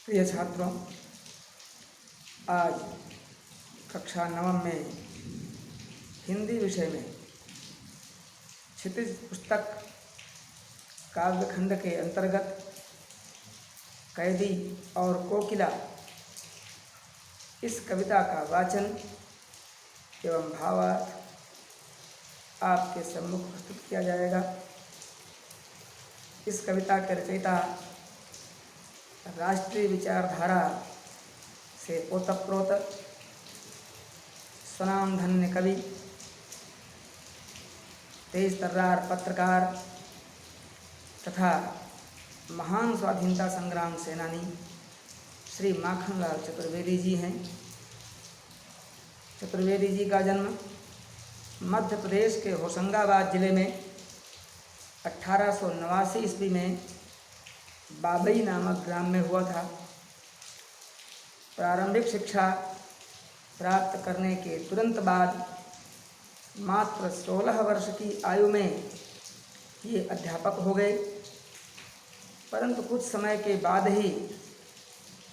प्रिय छात्रों, आज कक्षा 9 में हिंदी विषय में क्षितिज पुस्तक काव्यखंड के अंतर्गत कैदी और कोकिला इस कविता का वाचन एवं भावार्थ आपके सम्मुख प्रस्तुत किया जाएगा। इस कविता के रचयिता राष्ट्रीय विचारधारा से ओतप्रोत स्वनामधन्य कवि, तेज तर्रार पत्रकार तथा महान स्वाधीनता संग्राम सेनानी श्री माखनलाल चतुर्वेदी जी हैं। चतुर्वेदी जी का जन्म मध्य प्रदेश के होशंगाबाद जिले में 1889 ईस्वी में बाबई नामक ग्राम में हुआ था। प्रारंभिक शिक्षा प्राप्त करने के तुरंत बाद मात्र 16 वर्ष की आयु में ये अध्यापक हो गए, परंतु कुछ समय के बाद ही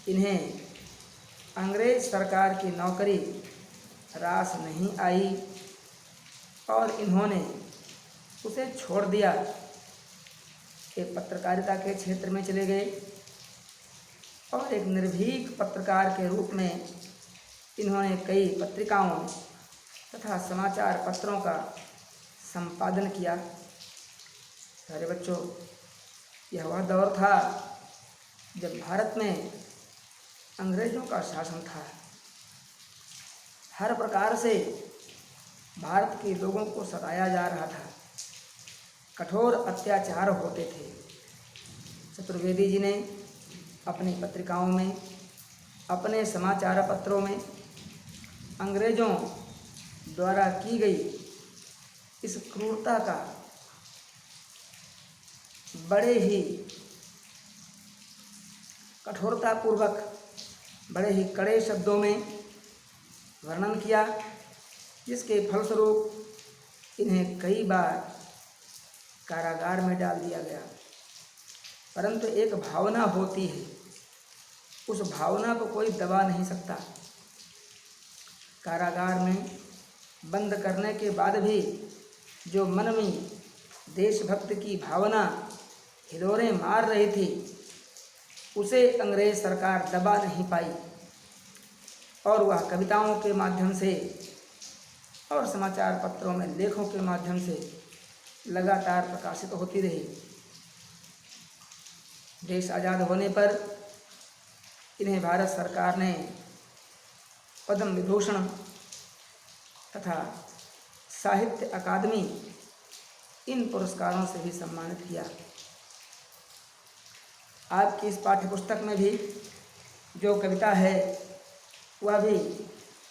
इन्हें अंग्रेज सरकार की नौकरी रास नहीं आई और इन्होंने उसे छोड़ दिया। एक पत्रकारिता के क्षेत्र में चले गए और एक निर्भीक पत्रकार के रूप में इन्होंने कई पत्रिकाओं तथा समाचार पत्रों का संपादन किया। प्यारे बच्चों, यह वह दौर था जब भारत में अंग्रेजों का शासन था। हर प्रकार से भारत के लोगों को सताया जा रहा था, कठोर अत्याचार होते थे। चतुर्वेदी जी ने अपनी पत्रिकाओं में, अपने समाचार पत्रों में अंग्रेजों द्वारा की गई इस क्रूरता का बड़े ही कठोरतापूर्वक, बड़े ही कड़े शब्दों में वर्णन किया, जिसके फलस्वरूप इन्हें कई बार कारागार में डाल दिया गया। परंतु एक भावना होती है, उस भावना को कोई दबा नहीं सकता। कारागार में बंद करने के बाद भी जो मन में देशभक्त की भावना हिलोरें मार रही थी, उसे अंग्रेज सरकार दबा नहीं पाई और वह कविताओं के माध्यम से और समाचार पत्रों में लेखों के माध्यम से लगातार प्रकाशित होती रही। देश आज़ाद होने पर इन्हें भारत सरकार ने पद्म विभूषण तथा साहित्य अकादमी इन पुरस्कारों से भी सम्मानित किया। आपकी इस पाठ्यपुस्तक में भी जो कविता है वह भी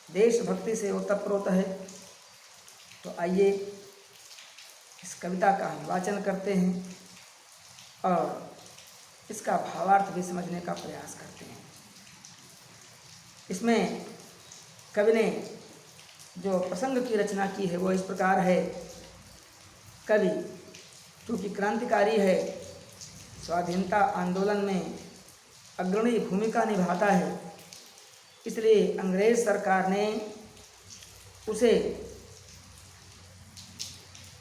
देशभक्ति से ओतप्रोत है। तो आइए इस कविता का हम वाचन करते हैं और इसका भावार्थ भी समझने का प्रयास करते हैं। इसमें कवि ने जो प्रसंग की रचना की है वो इस प्रकार है। कवि क्योंकि क्रांतिकारी है, स्वाधीनता आंदोलन में अग्रणी भूमिका निभाता है, इसलिए अंग्रेज सरकार ने उसे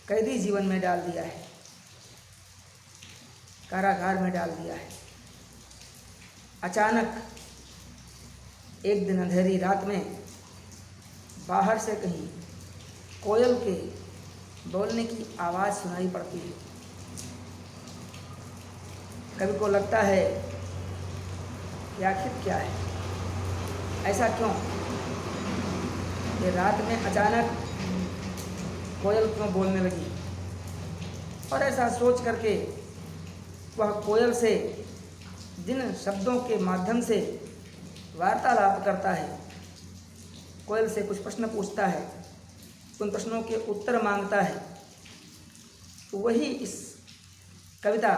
कैदी जीवन में डाल दिया है, कारागार में डाल दिया है। अचानक एक दिन अंधेरी रात में बाहर से कहीं कोयल के बोलने की आवाज़ सुनाई पड़ती है। कवि को लगता है कि आखिर क्या है, ऐसा क्यों, ये रात में अचानक कोयल क्यों बोलने लगी। और ऐसा सोच करके वह कोयल से जिन शब्दों के माध्यम से वार्तालाप करता है, कोयल से कुछ प्रश्न पूछता है, उन प्रश्नों के उत्तर मांगता है, वही इस कविता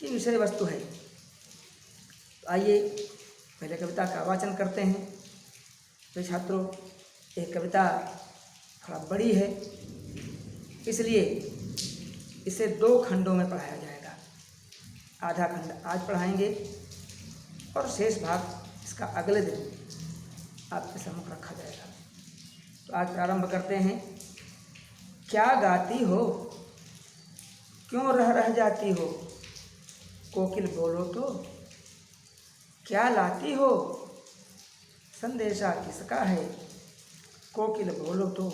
की विषय वस्तु है। तो आइए पहले कविता का वाचन करते हैं। तो छात्रों, यह कविता थोड़ा बड़ी है, इसलिए इसे 2 खंडों में पढ़ाया जाएगा। आधा खंड आज पढ़ाएंगे और शेष भाग इसका अगले दिन आपके सम्मुख रखा जाएगा। तो आज प्रारंभ करते हैं। क्या गाती हो, क्यों रह रह जाती हो, कोकिल बोलो तो। क्या लाती हो, संदेशा किसका है, कोकिल बोलो तो।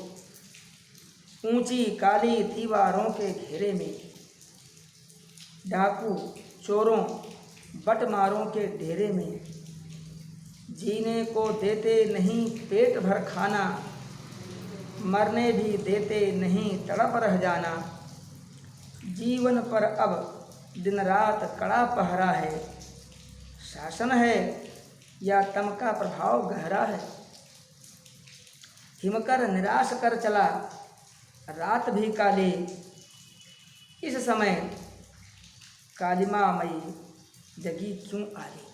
ऊंची काली दीवारों के घेरे में डाकू चोरों बटमारों के डेरे में, जीने को देते नहीं पेट भर खाना, मरने भी देते नहीं तड़प रह जाना। जीवन पर अब दिन रात कड़ा पहरा है, शासन है या तम का प्रभाव गहरा है। हिमकर निराश कर चला रात भी काली, इस समय कालिमा मई जगी क्यों आली।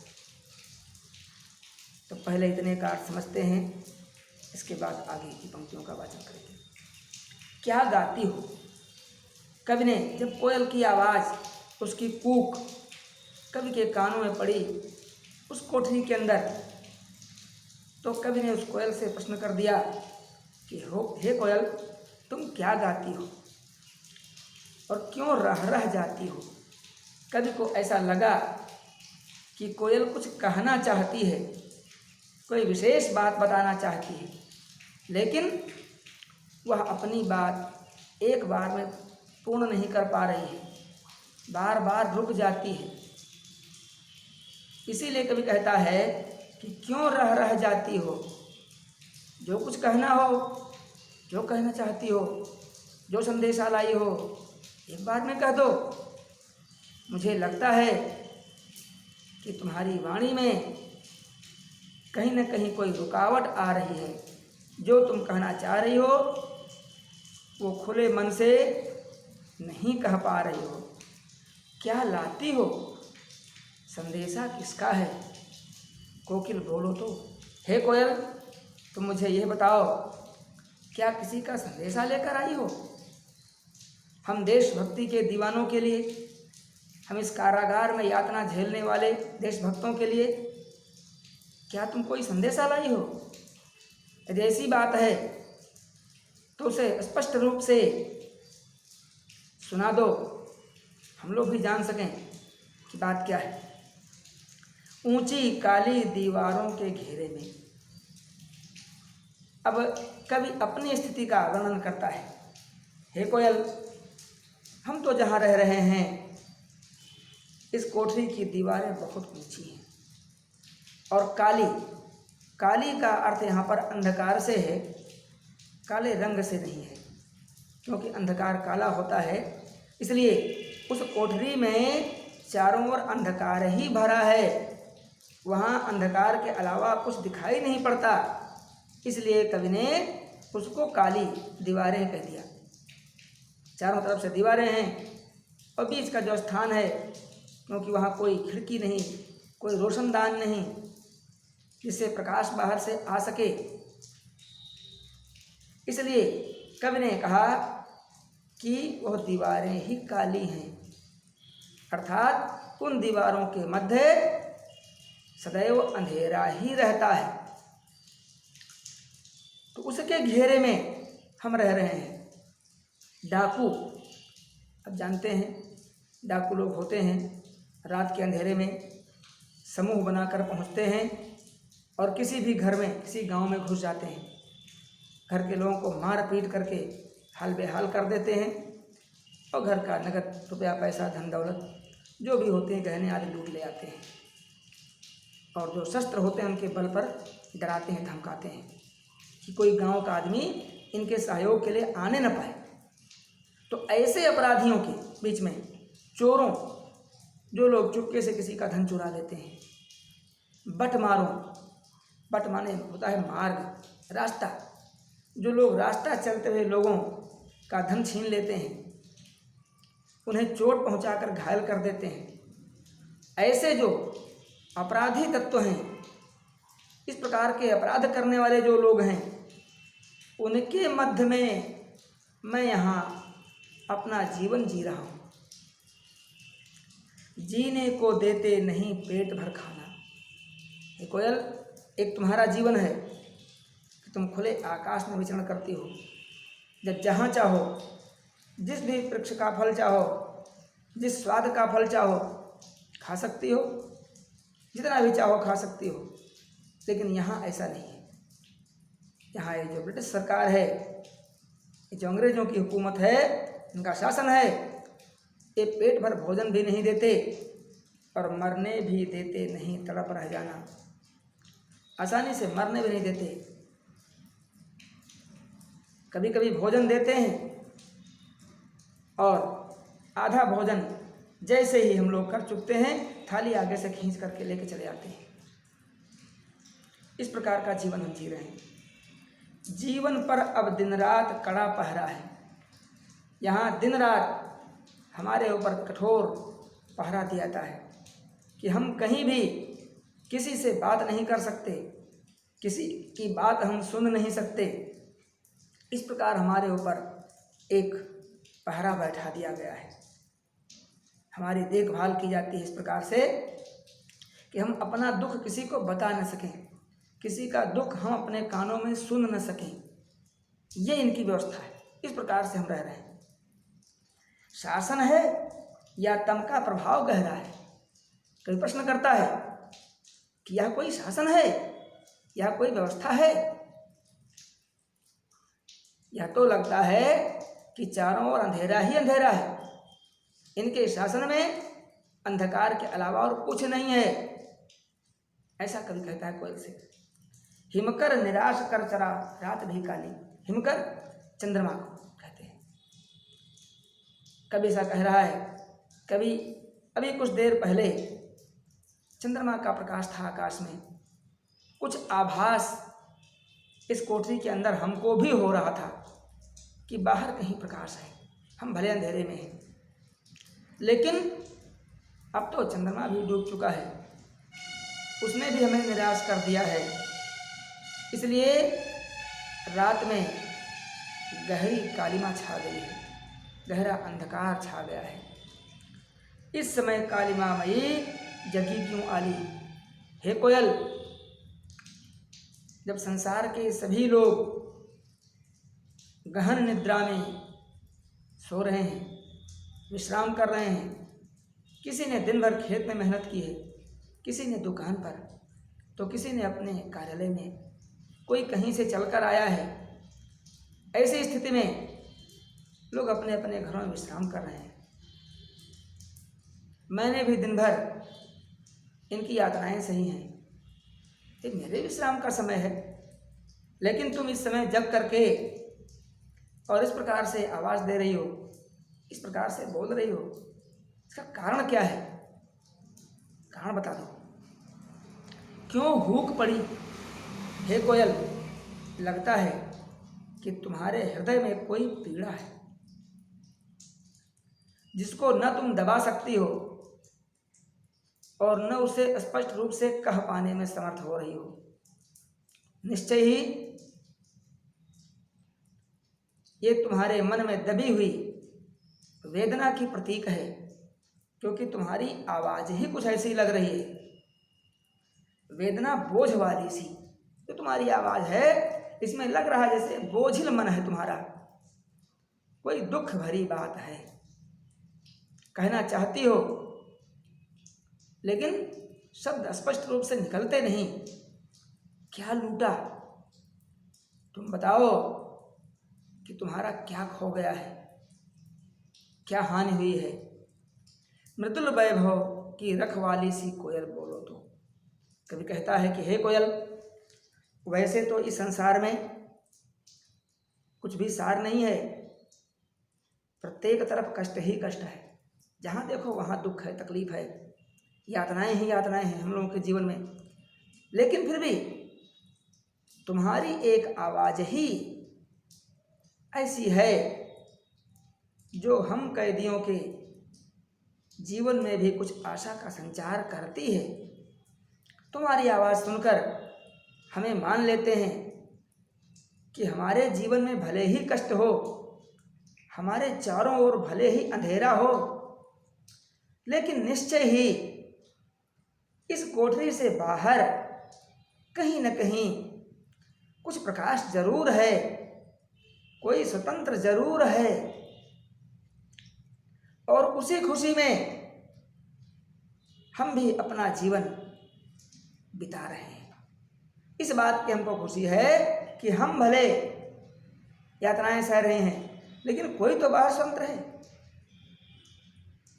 तो पहले इतने का अर्थ समझते हैं, इसके बाद आगे की पंक्तियों का वाचन करेंगे। क्या गाती हो, कवि ने जब कोयल की आवाज़, उसकी कूक कवि के कानों में पड़ी उस कोठरी के अंदर, तो कवि ने उस कोयल से प्रश्न कर दिया कि हे कोयल, तुम क्या गाती हो और क्यों रह रह जाती हो। कवि को ऐसा लगा कि कोयल कुछ कहना चाहती है, कोई विशेष बात बताना चाहती है, लेकिन वह अपनी बात एक बार में पूर्ण नहीं कर पा रही है, बार बार रुक जाती है। इसीलिए कवि कहता है कि क्यों रह रह जाती हो। जो कुछ कहना हो, जो कहना चाहती हो, जो संदेशा लाई हो, एक बार में कह दो। मुझे लगता है कि तुम्हारी वाणी में कहीं न कहीं कोई रुकावट आ रही है। जो तुम कहना चाह रही हो वो खुले मन से नहीं कह पा रही हो। क्या लाती हो, संदेशा किसका है, कोकिल बोलो तो। हे कोयल, तुम मुझे यह बताओ, क्या किसी का संदेशा लेकर आई हो। हम देशभक्ति के दीवानों के लिए, हम इस कारागार में यातना झेलने वाले देशभक्तों के लिए क्या तुम कोई संदेशा लाई हो। यदि ऐसी बात है तो उसे स्पष्ट रूप से सुना दो, हम लोग भी जान सकें कि बात क्या है। ऊंची काली दीवारों के घेरे में, अब कवि अपनी स्थिति का वर्णन करता है। हे कोयल, हम तो जहाँ रह रहे हैं इस कोठरी की दीवारें बहुत ऊंची हैं और काली, काली का अर्थ यहाँ पर अंधकार से है, काले रंग से नहीं है, क्योंकि अंधकार काला होता है। इसलिए उस कोठरी में चारों ओर अंधकार ही भरा है, वहाँ अंधकार के अलावा कुछ दिखाई नहीं पड़ता। इसलिए कवि ने उसको काली दीवारें कह दिया। चारों तरफ से दीवारें हैं और बीच का जो स्थान है, क्योंकि वहाँ कोई खिड़की नहीं, कोई रोशनदान नहीं जिससे प्रकाश बाहर से आ सके, इसलिए कवि ने कहा कि वह दीवारें ही काली हैं, अर्थात उन दीवारों के मध्य सदैव अंधेरा ही रहता है। तो उसके घेरे में हम रह रहे हैं। डाकू, अब जानते हैं डाकू लोग होते हैं, रात के अंधेरे में समूह बनाकर पहुंचते हैं और किसी भी घर में, किसी गांव में घुस जाते हैं। घर के लोगों को मार पीट करके हाल बेहाल कर देते हैं और घर का नगद रुपया पैसा धन दौलत जो भी होते हैं गहने आदि लूट ले आते हैं और जो शस्त्र होते हैं उनके बल पर डराते हैं, धमकाते हैं कि कोई गांव का आदमी इनके सहयोग के लिए आने न पाए। तो ऐसे अपराधियों के बीच में चोरों, जो लोग चुपके से किसी का धन चुरा लेते हैं, बटमारों, बट माने होता है मार्ग, रास्ता, जो लोग रास्ता चलते हुए लोगों का धन छीन लेते हैं, उन्हें चोट पहुंचाकर घायल कर देते हैं। ऐसे जो अपराधी तत्व हैं, इस प्रकार के अपराध करने वाले जो लोग हैं, उनके मध्य में मैं यहाँ अपना जीवन जी रहा हूँ। जीने को देते नहीं पेट भर खाना, हे कोयल, एक तुम्हारा जीवन है कि तुम खुले आकाश में विचरण करती हो, जब जहाँ चाहो, जिस भी वृक्ष का फल चाहो, जिस स्वाद का फल चाहो खा सकती हो, जितना भी चाहो खा सकती हो। लेकिन यहाँ ऐसा नहीं है। यहाँ ये जो ब्रिटिश सरकार है, ये जो अंग्रेजों की हुकूमत है, इनका शासन है, ये पेट भर भोजन भी नहीं देते और मरने भी देते नहीं। तड़प रह जाना, आसानी से मरने भी नहीं देते। कभी कभी भोजन देते हैं और आधा भोजन जैसे ही हम लोग कर चुकते हैं, थाली आगे से खींच करके लेके चले आते हैं। इस प्रकार का जीवन हम जी रहे हैं। जीवन पर अब दिन रात कड़ा पहरा है। यहाँ दिन रात हमारे ऊपर कठोर पहरा दिया जाता है कि हम कहीं भी किसी से बात नहीं कर सकते, किसी की बात हम सुन नहीं सकते। इस प्रकार हमारे ऊपर एक पहरा बैठा दिया गया है। हमारी देखभाल की जाती है इस प्रकार से कि हम अपना दुख किसी को बता न सकें, किसी का दुख हम अपने कानों में सुन न सकें। ये इनकी व्यवस्था है। इस प्रकार से हम रह रहे हैं। शासन है या तम का प्रभाव गहरा है? कोई प्रश्न करता है कि यह कोई शासन है या कोई व्यवस्था है? यह तो लगता है कि चारों ओर अंधेरा ही अंधेरा है। इनके शासन में अंधकार के अलावा और कुछ नहीं है। ऐसा कवि कहता है कोयल से। हिमकर निराश कर चरा रात भी काली। हिमकर चंद्रमा को कहते हैं। कवि ऐसा कह रहा है। कभी अभी कुछ देर पहले चंद्रमा का प्रकाश था आकाश में। कुछ आभास इस कोठरी के अंदर हमको भी हो रहा था कि बाहर कहीं प्रकाश है, हम भले अंधेरे में हैं। लेकिन अब तो चंद्रमा भी डूब चुका है, उसने भी हमें निराश कर दिया है। इसलिए रात में गहरी कालिमा छा गई है, गहरा अंधकार छा गया है। इस समय कालिमा मई जगी क्यों आली। हे कोयल, जब संसार के सभी लोग गहन निद्रा में सो रहे हैं, विश्राम कर रहे हैं, किसी ने दिन भर खेत में मेहनत की है, किसी ने दुकान पर, तो किसी ने अपने कार्यालय में, कोई कहीं से चलकर आया है। ऐसी स्थिति में लोग अपने अपने घरों में विश्राम कर रहे हैं। मैंने भी दिन भर इनकी यातनाएं सही हैं, ये मेरे विश्राम का समय है। लेकिन तुम इस समय जग करके और इस प्रकार से आवाज़ दे रही हो, इस प्रकार से बोल रही हो, इसका कारण क्या है? कारण बता दो। क्यों भूख पड़ी? हे कोयल, लगता है कि तुम्हारे हृदय में कोई पीड़ा है जिसको न तुम दबा सकती हो और न उसे स्पष्ट रूप से कह पाने में समर्थ हो रही हो। निश्चय ही ये तुम्हारे मन में दबी हुई वेदना की प्रतीक है, क्योंकि तुम्हारी आवाज़ ही कुछ ऐसी लग रही है, वेदना बोझ वाली सी। जो तुम्हारी आवाज़ है, इसमें लग रहा है जैसे बोझिल मन है तुम्हारा, कोई दुख भरी बात है, कहना चाहती हो लेकिन शब्द स्पष्ट रूप से निकलते नहीं। क्या लूटा? तुम बताओ कि तुम्हारा क्या खो गया है, क्या हानि हुई है। मृदुल वैभव की रखवाली सी कोयल बोलो तो। कभी कहता है कि हे कोयल, वैसे तो इस संसार में कुछ भी सार नहीं है, प्रत्येक तरफ कष्ट ही कष्ट है। जहाँ देखो वहाँ दुख है, तकलीफ है, यातनाएं ही यातनाएं हैं हम लोगों के जीवन में। लेकिन फिर भी तुम्हारी एक आवाज़ ही ऐसी है जो हम कैदियों के जीवन में भी कुछ आशा का संचार करती है। तुम्हारी आवाज़ सुनकर हमें मान लेते हैं कि हमारे जीवन में भले ही कष्ट हो, हमारे चारों ओर भले ही अंधेरा हो, लेकिन निश्चय ही इस कोठरी से बाहर कहीं न कहीं कुछ प्रकाश जरूर है, कोई स्वतंत्र जरूर है, और उसी खुशी में हम भी अपना जीवन बिता रहे हैं। इस बात की हमको खुशी है कि हम भले यातनाएं सह रहे हैं, लेकिन कोई तो बाहर स्वतंत्र है।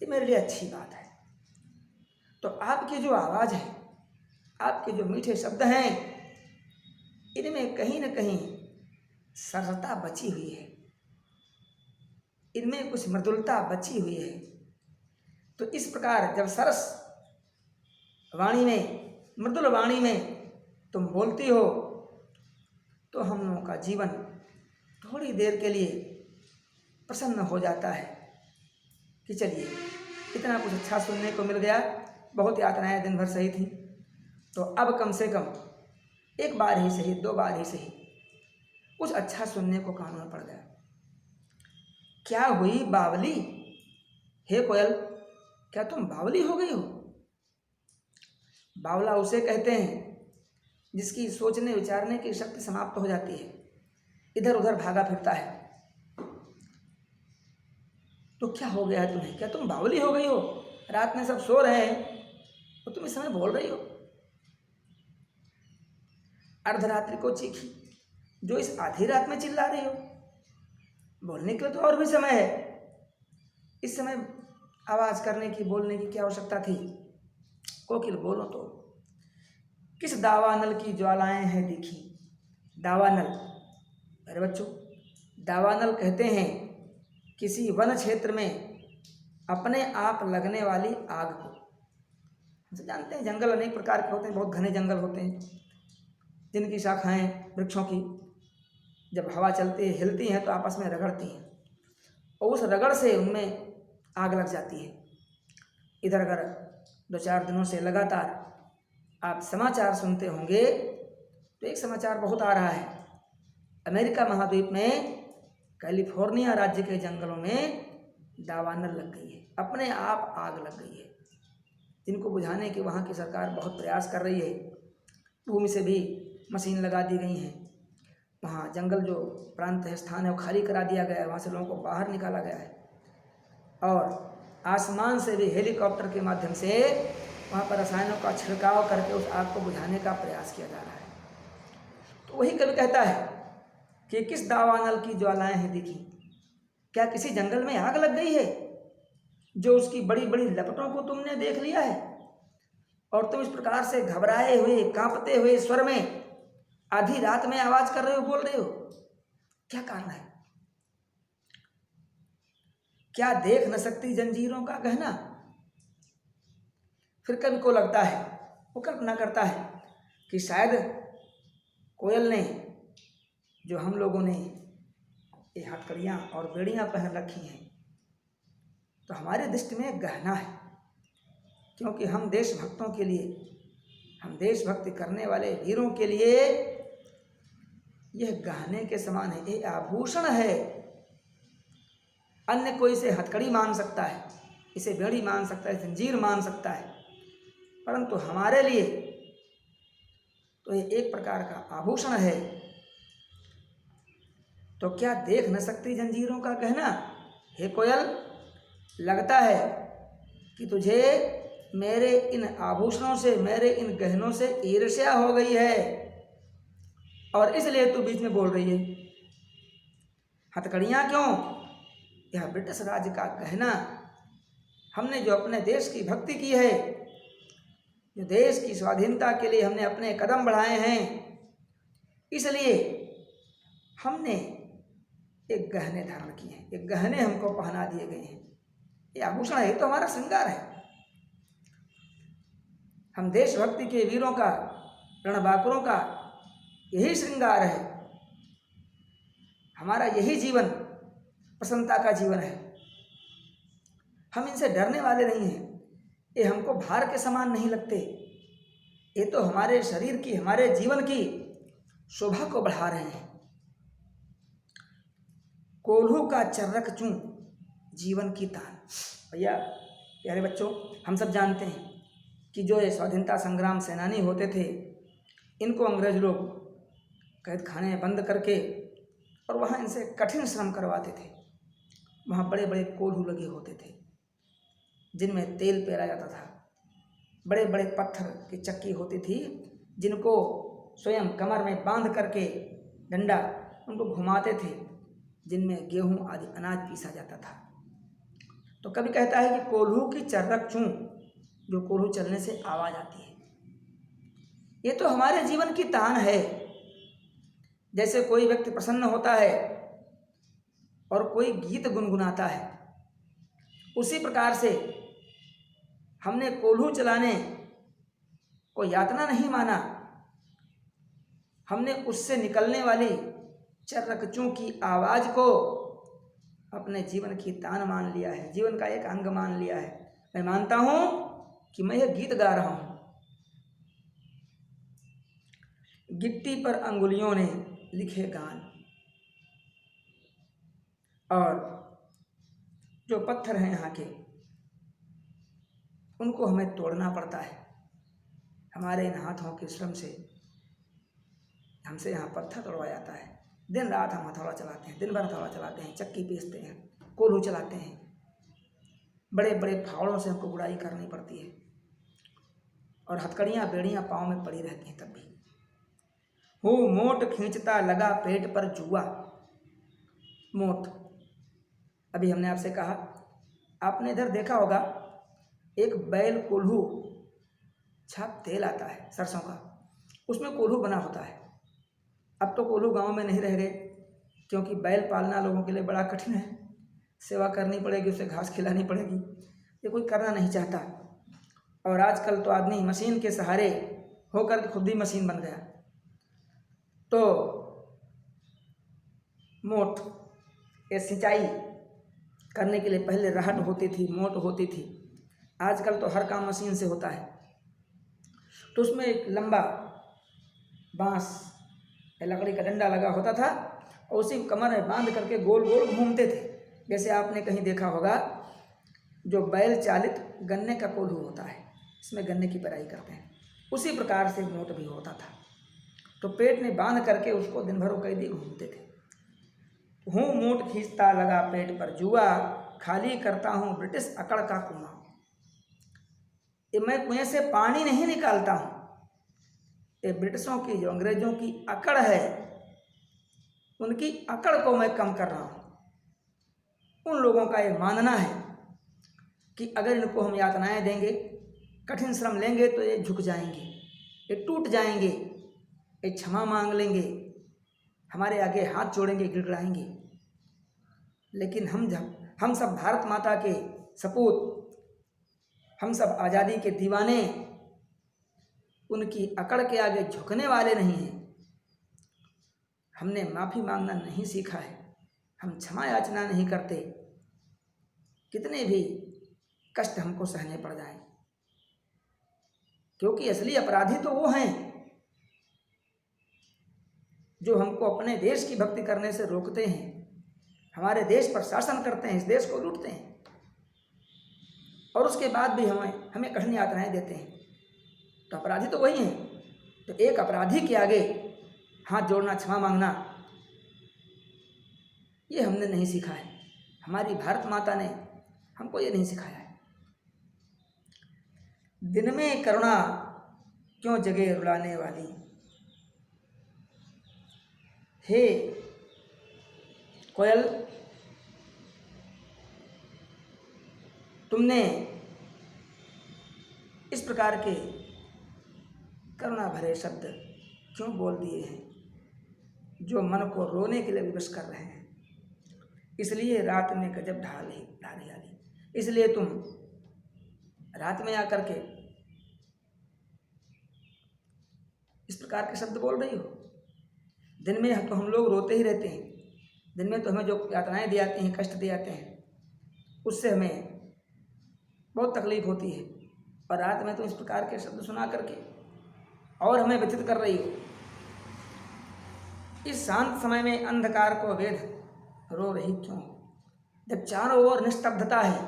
ये मेरे लिए अच्छी बात है। तो आपकी जो आवाज़ है, आपके जो मीठे शब्द हैं, इनमें कहीं न कहीं सरलता बची हुई है, इनमें कुछ मृदुलता बची हुई है। तो इस प्रकार जब सरस वाणी में, मृदुल वाणी में तुम बोलती हो, तो हम लोगों का जीवन थोड़ी देर के लिए प्रसन्न हो जाता है कि चलिए इतना कुछ अच्छा सुनने को मिल गया। बहुत यातनाएं दिन भर सही थी, तो अब कम से कम एक बार ही सही, 2 बार ही सही कुछ अच्छा सुनने को कानों में पड़ गया। क्या हुई बावली? हे कोयल, क्या तुम बावली हो गई हो? बावला उसे कहते हैं जिसकी सोचने विचारने की शक्ति समाप्त हो जाती है, इधर उधर भागा फिरता है। तो क्या हो गया है तुम्हें? क्या तुम बावली हो गई हो? रात में सब सो रहे हैं तो तुम इस समय बोल रही हो। अर्धरात्रि को चीखी, जो इस आधी रात में चिल्ला रही हो। बोलने के लिए तो और भी समय है। इस समय आवाज करने की, बोलने की क्या आवश्यकता थी? कोकिल बोलो तो। किस दावानल की ज्वालाएं हैं दिखी? दावानल, अरे बच्चों, दावानल कहते हैं किसी वन क्षेत्र में अपने आप लगने वाली आग को। हम जानते हैं जंगल अनेक प्रकार के होते हैं, बहुत घने जंगल होते हैं, जिनकी शाखाएं वृक्षों की जब हवा चलती है, हिलती हैं तो आपस में रगड़ती हैं, और उस रगड़ से उनमें आग लग जाती है। इधर अगर 2-4 दिनों से लगातार आप समाचार सुनते होंगे तो एक समाचार बहुत आ रहा है। अमेरिका महाद्वीप में कैलिफोर्निया राज्य के जंगलों में दावानल लग गई है, अपने आप आग लग गई है, जिनको बुझाने की वहाँ की सरकार बहुत प्रयास कर रही है। भूमि से भी मशीन लगा दी गई हैं, वहाँ जंगल जो प्रांत है, स्थान है, वो खाली करा दिया गया है, वहाँ से लोगों को बाहर निकाला गया है, और आसमान से भी हेलीकॉप्टर के माध्यम से वहाँ पर रसायनों का छिड़काव करके उस आग को बुझाने का प्रयास किया जा रहा है। तो वही कवि कहता है कि किस दावानल की ज्वालाएं हैं दिखी? क्या किसी जंगल में आग लग गई है जो उसकी बड़ी बड़ी लपटों को तुमने देख लिया है, और तुम इस प्रकार से घबराए हुए, कांपते हुए स्वर में आधी रात में आवाज कर रहे हो, बोल रहे हो? क्या कारण है? क्या देख न सकती जंजीरों का गहना? फिर कवि को लगता है, वो कल्पना करता है कि शायद कोयल ने, जो हम लोगों ने ये हथकड़ियाँ और बेड़ियाँ पहन रखी हैं, तो हमारे दृष्टि में गहना है, क्योंकि हम देशभक्तों के लिए, हम देशभक्ति करने वाले वीरों के लिए यह गहने के समान है, ये आभूषण है। अन्य कोई इसे हथकड़ी मान सकता है, इसे बेड़ी मान सकता है, जंजीर मान सकता है, परंतु हमारे लिए तो ये एक प्रकार का आभूषण है। तो क्या देख न सकती जंजीरों का गहना? हे कोयल, लगता है कि तुझे मेरे इन आभूषणों से, मेरे इन गहनों से ईर्ष्या हो गई है, और इसलिए तू बीच में बोल रही है। हथकड़ियाँ क्यों? यह ब्रिटिश राज्य का गहना, हमने जो अपने देश की भक्ति की है, जो देश की स्वाधीनता के लिए हमने अपने कदम बढ़ाए हैं, इसलिए हमने एक गहने धारण किए हैं, एक गहने हमको पहना दिए गए हैं। ये आभूषण है, तो हमारा श्रृंगार है। हम देशभक्ति के वीरों का, रणबांकुरों का यही श्रृंगार है। हमारा यही जीवन प्रसन्नता का जीवन है। हम इनसे डरने वाले नहीं हैं। ये हमको भार के समान नहीं लगते। ये तो हमारे शरीर की, हमारे जीवन की शोभा को बढ़ा रहे हैं। कोल्हू का चर्रक चूं जीवन की तान। भैया प्यारे बच्चों, हम सब जानते हैं कि जो ये स्वाधीनता संग्राम सेनानी होते थे, इनको अंग्रेज लोग कैद खाने में बंद करके और वहाँ इनसे कठिन श्रम करवाते थे। वहाँ बड़े बड़े कोल्हू लगे होते थे जिनमें तेल पेरा जाता था। बड़े बड़े पत्थर की चक्की होती थी जिनको स्वयं कमर में बांध करके डंडा उनको घुमाते थे, जिनमें गेहूं आदि अनाज पीसा जाता था। तो कभी कहता है कि कोल्हू की चर्रक चूं, जो कोल्हू चलने से आवाज़ आती है। ये तो हमारे जीवन की तान है। जैसे कोई व्यक्ति प्रसन्न होता है और कोई गीत गुनगुनाता है, उसी प्रकार से हमने कोल्हू चलाने को यातना नहीं माना, हमने उससे निकलने वाली चर्रकचों की आवाज़ को अपने जीवन की तान मान लिया है, जीवन का एक अंग मान लिया है। मैं मानता हूँ कि मैं यह गीत गा रहा हूँ। गिट्टी पर अंगुलियों ने लिखे गान, और जो पत्थर हैं यहाँ के, उनको हमें तोड़ना पड़ता है। हमारे इन हाथों के श्रम से हमसे यहाँ पत्थर तोड़वाया जाता है। दिन रात हम हथौड़ा चलाते हैं, दिन भर हथौड़ा चलाते हैं, चक्की पीसते हैं, कोल्हू चलाते हैं। बड़े बड़े फावड़ों से हमको गुड़ाई करनी पड़ती है और हथकड़ियाँ बेड़ियाँ पाँव में पड़ी रहती हैं। तब भी हूँ मोट खींचता लगा पेट पर जुआ। मोट, अभी हमने आपसे कहा, आपने इधर देखा होगा एक बैल कोल्हू छाप तेल आता है सरसों का, उसमें कोल्हू बना होता है। अब तो कोल्हू गांव में नहीं रह गए, क्योंकि बैल पालना लोगों के लिए बड़ा कठिन है। सेवा करनी पड़ेगी, उसे घास खिलानी पड़ेगी, ये कोई करना नहीं चाहता। और आजकल तो आदमी मशीन के सहारे होकर के खुद ही मशीन बन गया। तो मोट, ये सिंचाई करने के लिए पहले रहट होती थी, मोट होती थी। आजकल तो हर काम मशीन से होता है। तो उसमें एक लंबा बांस या लकड़ी का डंडा लगा होता था और उसी कमर में बांध करके गोल गोल घूमते थे। जैसे आपने कहीं देखा होगा जो बैल चालित गन्ने का कोल्हू होता है, इसमें गन्ने की पेराई करते हैं, उसी प्रकार से मोट भी होता था। तो पेट में बांध करके उसको दिन भर कैदी घूमते थे। हूँ मोट खींचता लगा पेट पर जुआ, खाली करता हूँ ब्रिटिश अकड़ का कुआं। ये मैं कुएं से पानी नहीं निकालता हूँ, ये ब्रिटिशों की, जो अंग्रेजों की अकड़ है, उनकी अकड़ को मैं कम कर रहा हूँ। उन लोगों का ये मानना है कि अगर इनको हम यातनाएं देंगे, कठिन श्रम लेंगे, तो ये झुक जाएंगे, ये टूट जाएंगे, ये क्षमा मांग लेंगे, हमारे आगे हाथ जोड़ेंगे, गिड़गिड़ाएंगे। लेकिन हम सब भारत माता के सपूत, हम सब आज़ादी के दीवाने, उनकी अकड़ के आगे झुकने वाले नहीं हैं। हमने माफ़ी मांगना नहीं सीखा है, हम क्षमा याचना नहीं करते, कितने भी कष्ट हमको सहने पड़ जाएं। क्योंकि असली अपराधी तो वो हैं जो हमको अपने देश की भक्ति करने से रोकते हैं, हमारे देश पर शासन करते हैं, इस देश को लूटते हैं, और उसके बाद भी हमें कठिन यातनाएं देते हैं। तो अपराधी तो वही हैं। तो एक अपराधी के आगे हाथ जोड़ना, क्षमा मांगना, ये हमने नहीं सीखा है। हमारी भारत माता ने हमको ये नहीं सिखाया है। दिन में करुणा क्यों जगे रुलाने वाली, हे कोयल, तुमने इस प्रकार के करुणा भरे शब्द क्यों बोल दिए हैं जो मन को रोने के लिए विवश कर रहे हैं। इसलिए रात में गजब ढाली आली, इसलिए तुम रात में आकर के इस प्रकार के शब्द बोल रही हो। दिन में तो हम लोग रोते ही रहते हैं, दिन में तो हमें जो यातनाएं दी जाती हैं, कष्ट दिए जाते हैं, उससे हमें बहुत तकलीफ होती है, और रात में तो इस प्रकार के शब्द सुना करके और हमें व्यथित कर रही हो। इस शांत समय में अंधकार को वेध रो रही क्यों? जब चारों ओर निस्तब्धता है,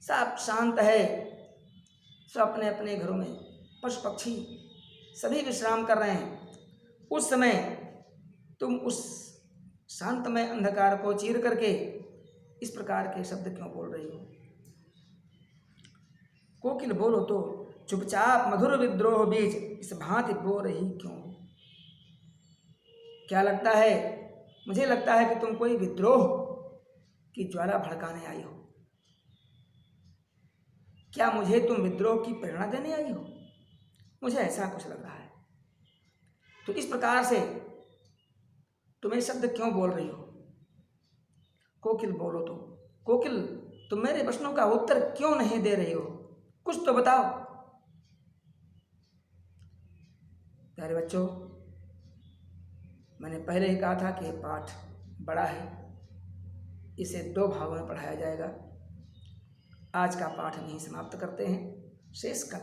सब शांत है, सब अपने अपने घरों में, पशु पक्षी सभी विश्राम कर रहे हैं, उस समय तुम उस शांतमय अंधकार को चीर करके इस प्रकार के शब्द क्यों बोल रही हो? कोकिल बोलो तो चुपचाप मधुर विद्रोह बीज इस भांति बो रही क्यों? क्या लगता है? मुझे लगता है कि तुम कोई विद्रोह की ज्वाला भड़काने आई हो। क्या मुझे तुम विद्रोह की प्रेरणा देने आई हो? मुझे ऐसा कुछ लग रहा है। तो इस प्रकार से तुम ये शब्द क्यों बोल रही हो? कोकिल बोलो तो, कोकिल तुम मेरे प्रश्नों का उत्तर क्यों नहीं दे रही हो? कुछ तो बताओ। प्यारे बच्चों, मैंने पहले ही कहा था कि ये पाठ बड़ा है, इसे 2 भागों में पढ़ाया जाएगा। आज का पाठ यहीं समाप्त करते हैं, शेष कल